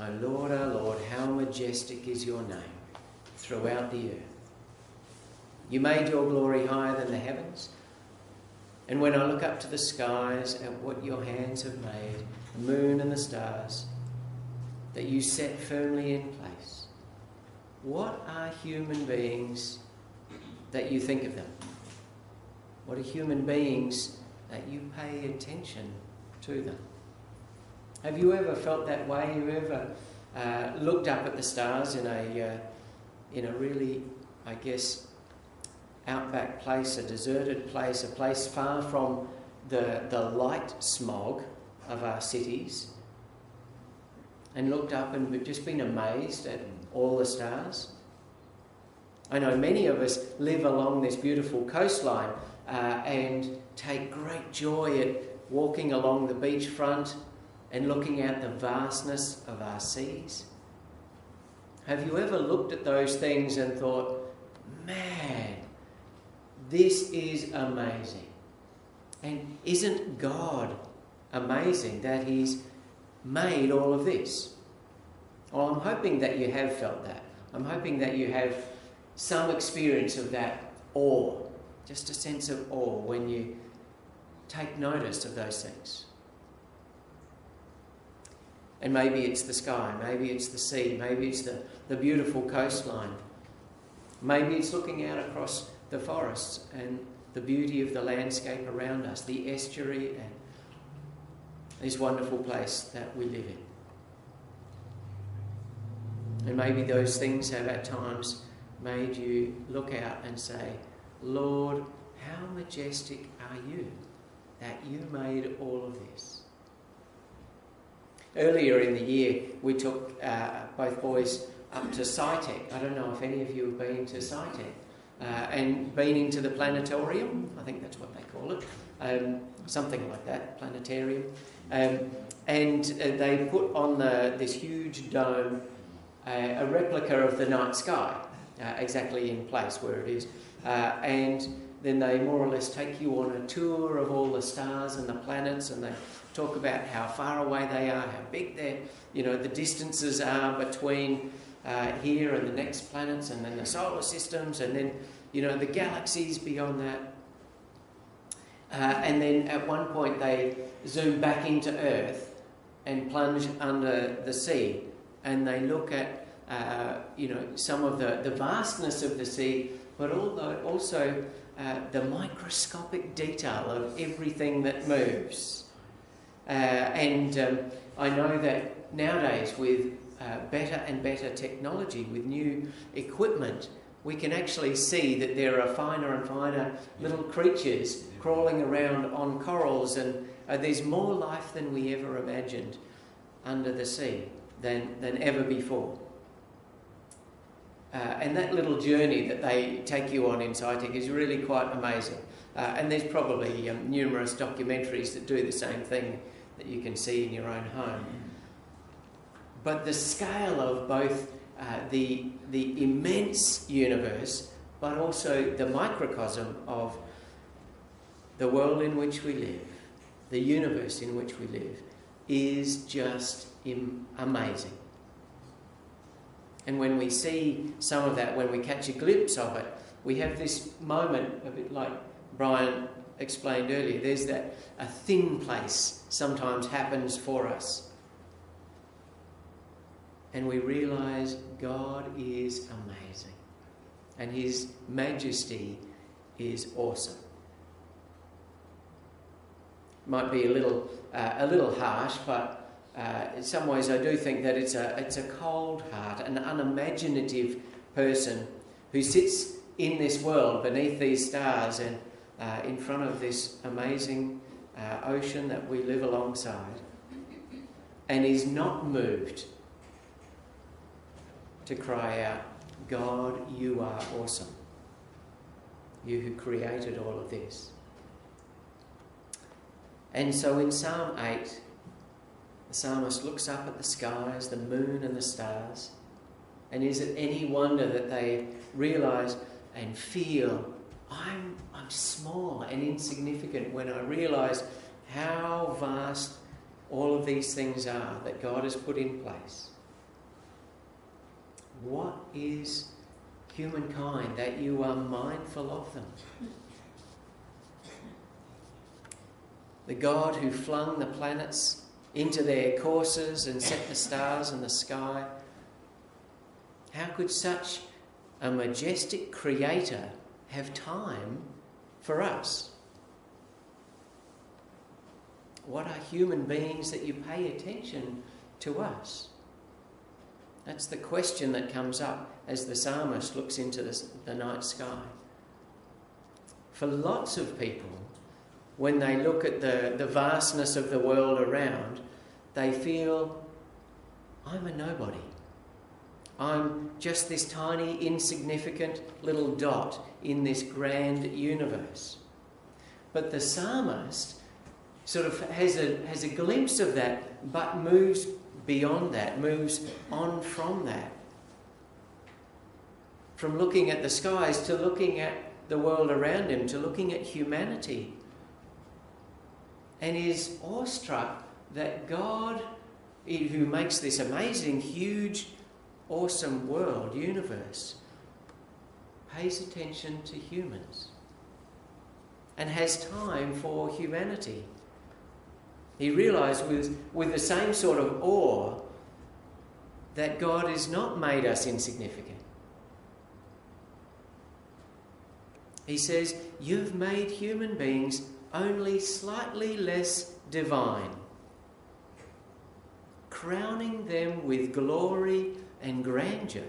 O Lord, our Lord, how majestic is your name throughout the earth. You made your glory higher than the heavens. And when I look up to the skies at what your hands have made, the moon and the stars, that you set firmly in place, what are human beings that you think of them? What are human beings that you pay attention to them? Have you ever felt that way? Have you ever looked up at the stars in a really, I guess, outback place, a deserted place, a place far from the light smog of our cities, and looked up and just been amazed at all the stars? I know many of us live along this beautiful coastline and take great joy at walking along the beachfront and looking at the vastness of our seas. Have you ever looked at those things and thought, man, this is amazing? And isn't God amazing that He's made all of this? Well, I'm hoping that you have felt that. I'm hoping that you have some experience of that awe, just a sense of awe when you take notice of those things. And maybe it's the sky, maybe it's the sea, maybe it's the beautiful coastline. Maybe it's looking out across the forests and the beauty of the landscape around us, the estuary and this wonderful place that we live in. And maybe those things have at times made you look out and say, Lord, how majestic are you that you made all of this? Earlier in the year, we took both boys up to SciTech. I don't know if any of you have been to SciTech and been into the planetarium. I think that's what they call it. Something like that, planetarium. And they put on this huge dome a replica of the night sky, exactly in place where it is. And then they more or less take you on a tour of all the stars and the planets, and they talk about how far away they are, how big the distances are between here and the next planets, and then the solar systems, and then, the galaxies beyond that. And then at one point they zoom back into Earth and plunge under the sea, and they look at, some of the vastness of the sea, but also the microscopic detail of everything that moves. And I know that nowadays with better and better technology, with new equipment, we can actually see that there are finer and finer little creatures crawling around on corals, and there's more life than we ever imagined under the sea than ever before. And that little journey that they take you on in SciTech is really quite amazing. And there's probably numerous documentaries that do the same thing that you can see in your own home. But the scale of both the immense universe, but also the microcosm of the world in which we live, the universe in which we live, is just amazing. And when we see some of that, when we catch a glimpse of it, we have this moment, a bit like Brian explained earlier, there's that a thin place sometimes happens for us. And we realise God is amazing. And His majesty is awesome. Might be a little harsh, but in some ways I do think that it's a cold heart, an unimaginative person who sits in this world beneath these stars and in front of this amazing ocean that we live alongside, and is not moved to cry out, God, you are awesome. You who created all of this. And so in Psalm 8, the psalmist looks up at the skies, the moon and the stars, and is it any wonder that they realise and feel, I'm small and insignificant when I realise how vast all of these things are that God has put in place. what is humankind that you are mindful of them? The God who flung the planets into their courses and set the stars in the sky. How could such a majestic creator have time for us? What are human beings that you pay attention to us? That's the question that comes up as the psalmist looks into the night sky. For lots of people, when they look at the vastness of the world around, they feel, I'm a nobody. I'm just this tiny, insignificant little dot in this grand universe. But the psalmist sort of has a glimpse of that, but moves beyond that, moves on from that. From looking at the skies to looking at the world around him, to looking at humanity. And is awestruck that God, who makes this amazing, huge, awesome world, universe, pays attention to humans and has time for humanity. He realised with the same sort of awe that God has not made us insignificant. He says, you've made human beings only slightly less divine, crowning them with glory and grandeur.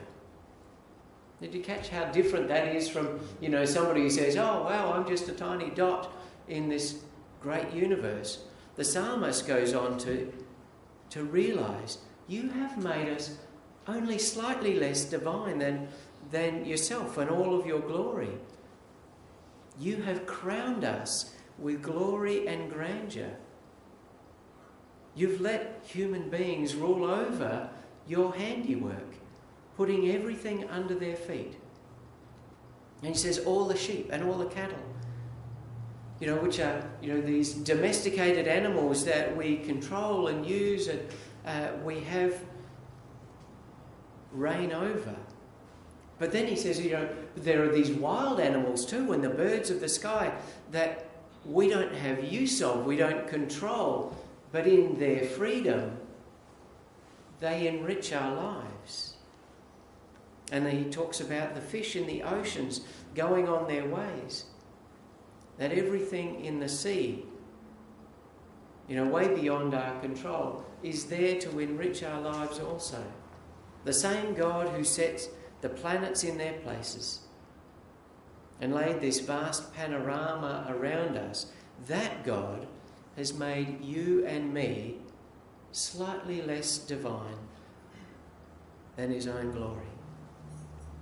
Did you catch how different that is from, somebody who says, oh, wow, I'm just a tiny dot in this great universe? The psalmist goes on to realise, you have made us only slightly less divine than yourself and all of your glory. You have crowned us with glory and grandeur. You've let human beings rule over your handiwork, putting everything under their feet. And he says, all the sheep and all the cattle, which are, these domesticated animals that we control and use and we have reign over. But then he says, there are these wild animals too, and the birds of the sky that we don't have use of, we don't control, but in their freedom, they enrich our lives. And then he talks about the fish in the oceans going on their ways. That everything in the sea, way beyond our control, is there to enrich our lives also. The same God who sets the planets in their places and laid this vast panorama around us, that God has made you and me slightly less divine than his own glory.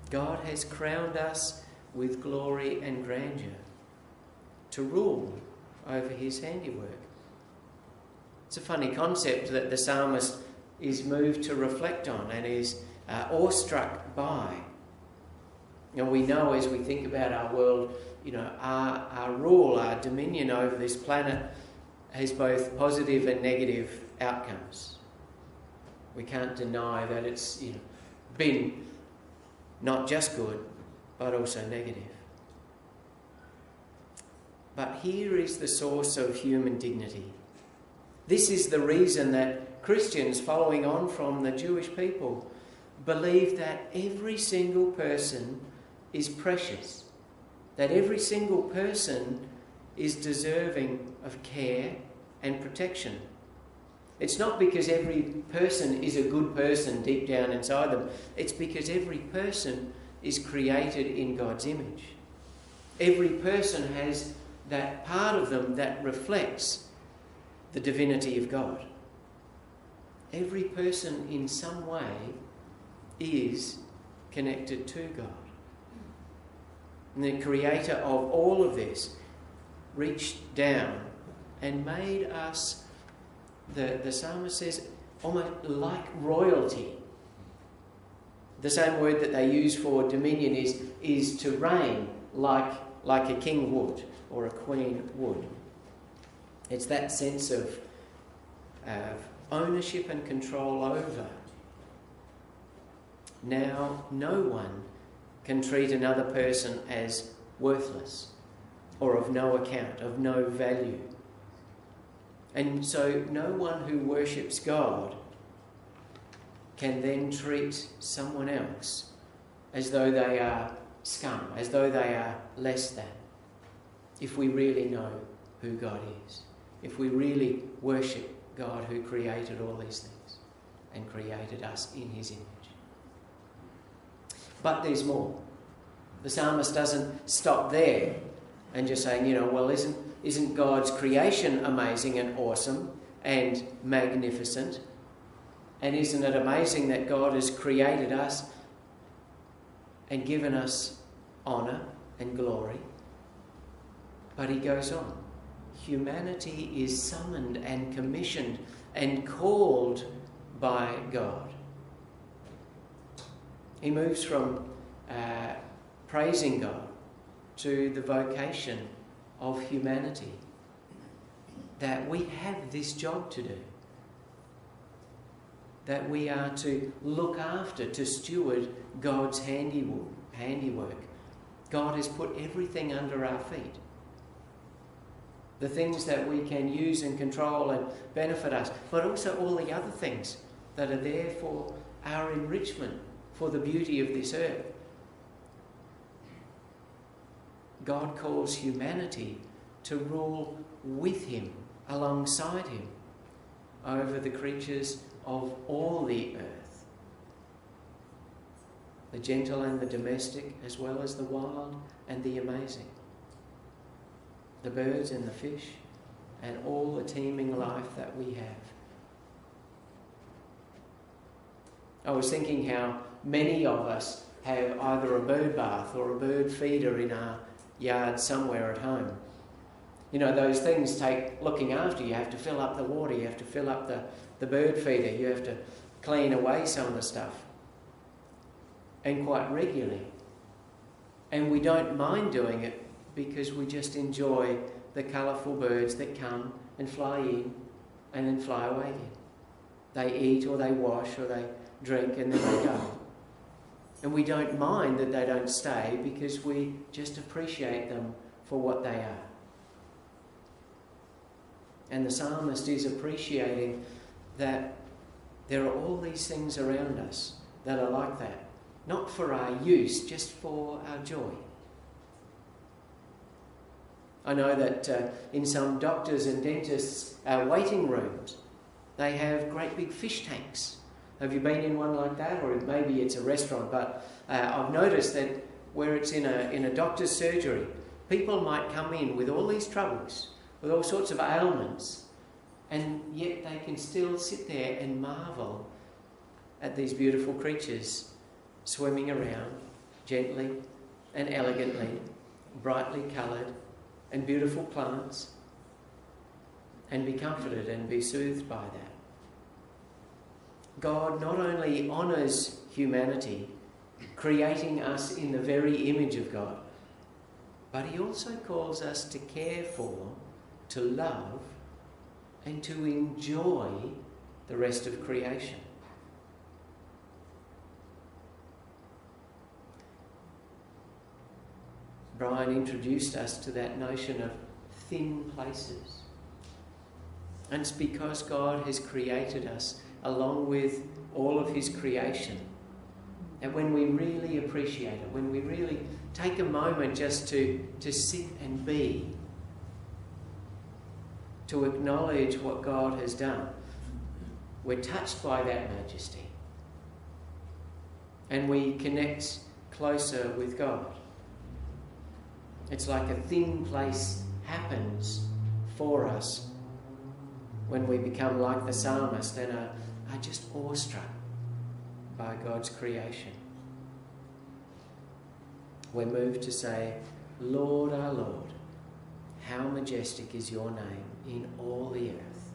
God has crowned us with glory and grandeur to rule over his handiwork. It's a funny concept that the psalmist is moved to reflect on and is awestruck by. We know as we think about our world, our rule, our dominion over this planet has both positive and negative outcomes. We can't deny that it's been not just good, but also negative. But here is the source of human dignity. This is the reason that Christians, following on from the Jewish people, believe that every single person is precious, that every single person is deserving of care and protection. It's not because every person is a good person deep down inside them. It's because every person is created in God's image. Every person has that part of them that reflects the divinity of God. Every person in some way is connected to God. And the creator of all of this reached down and made us, the psalmist says, almost like royalty. The same word that they use for dominion is to reign like a king would or a queen would. It's that sense of ownership and control over. now no one can treat another person as worthless or of no account, of no value. And so no one who worships God can then treat someone else as though they are scum, as though they are less than, if we really know who God is, if we really worship God who created all these things and created us in his image. But there's more. The psalmist doesn't stop there and just saying, well, isn't God's creation amazing and awesome and magnificent? And isn't it amazing that God has created us and given us honour and glory? But he goes on. Humanity is summoned and commissioned and called by God. He moves from praising God to the vocation of humanity, that we have this job to do, that we are to look after, to steward God's handiwork. God has put everything under our feet. The things that we can use and control and benefit us, but also all the other things that are there for our enrichment, for the beauty of this earth. God calls humanity to rule with him, alongside him, over the creatures of all the earth. The gentle and the domestic, as well as the wild and the amazing. The birds and the fish, and all the teeming life that we have. I was thinking how many of us have either a bird bath or a bird feeder in our yard somewhere at home. Those things take looking after. You have to fill up the water, you have to fill up the bird feeder, you have to clean away some of the stuff. And quite regularly. And we don't mind doing it because we just enjoy the colourful birds that come and fly in and then fly away again. They eat or they wash or they drink and then they go. And we don't mind that they don't stay because we just appreciate them for what they are. And the psalmist is appreciating that there are all these things around us that are like that. Not for our use, just for our joy. I know that in some doctors' and dentists' waiting rooms, they have great big fish tanks. Have you been in one like that? Or maybe it's a restaurant, but I've noticed that where it's in a doctor's surgery, people might come in with all these troubles, with all sorts of ailments, and yet they can still sit there and marvel at these beautiful creatures swimming around gently and elegantly, brightly coloured, and beautiful plants, and be comforted and be soothed by that. God not only honours humanity, creating us in the very image of God, but he also calls us to care for, to love, and to enjoy the rest of creation. Brian introduced us to that notion of thin places. And it's because God has created us along with all of his creation. And when we really appreciate it, when we really take a moment just to sit and be, to acknowledge what God has done, we're touched by that majesty. And we connect closer with God. It's like a thin place happens for us when we become like the psalmist and are just awestruck by God's creation. We're moved to say, Lord, our Lord, how majestic is your name in all the earth.